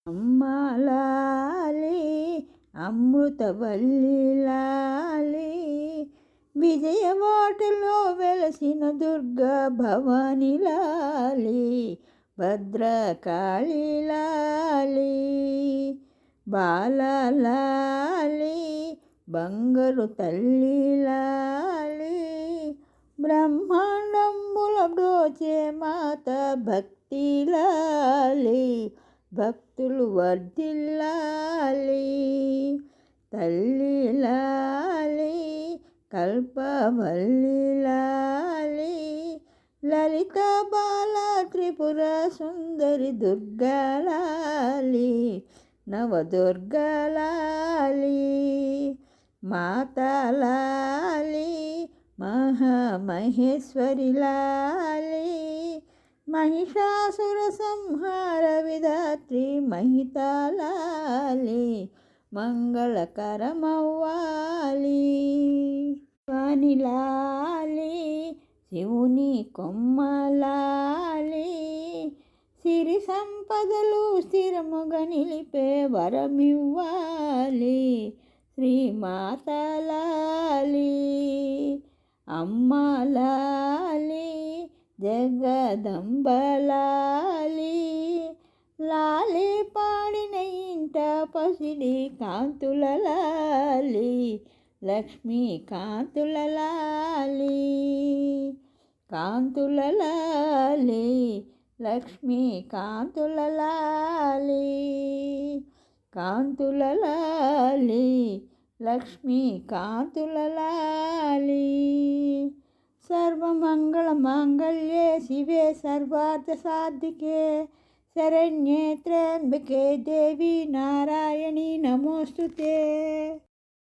అమ్మా లాలి అమృతవల్లి లాలి, విజయవాడలో వెలసిన దుర్గా భవాని లాలి, భద్రకాళి లాలి, బాలలాలి బంగారు తల్లి లాలి, బ్రహ్మాండంబుల బ్రోచే మాత భక్తి లాలి, భక్తులు వర్ధిల్లాలి, తల్లి లాలి కల్పవల్లి లాలి, లలిత బాల త్రిపుర సుందరి దుర్గా లాలి, నవదుర్గా లాలి, మాతా లాలి మహామహేశ్వరి లాలి, మహిషాసుర సంహార విధాత్రి మహితా లాలి, మంగళకరమవ్వాలి. వాని లాలి శివుని కొమ్మ లాలి, సిరి సంపదలు స్థిరముగా నిలిపే వరమివ్వాలి, శ్రీమాత లాలి, అమ్మ లాలి జగదంబ లాలి, లాలి పాడిన ఇంట పసిడి కాంతుల లాలి, లక్ష్మీ కాంతుల లాలి, కాంతుల లాలి, లక్ష్మీ కాంతుల లాలి, కాంతుల లాలి, లక్ష్మీ కాంతుల లాలి. సర్వమంగళ మాంగళ్యే శివే సర్వార్థ సాధికే, శరణ్యే త్ర్యంబకే దేవి నారాయణి నమోస్తుతే.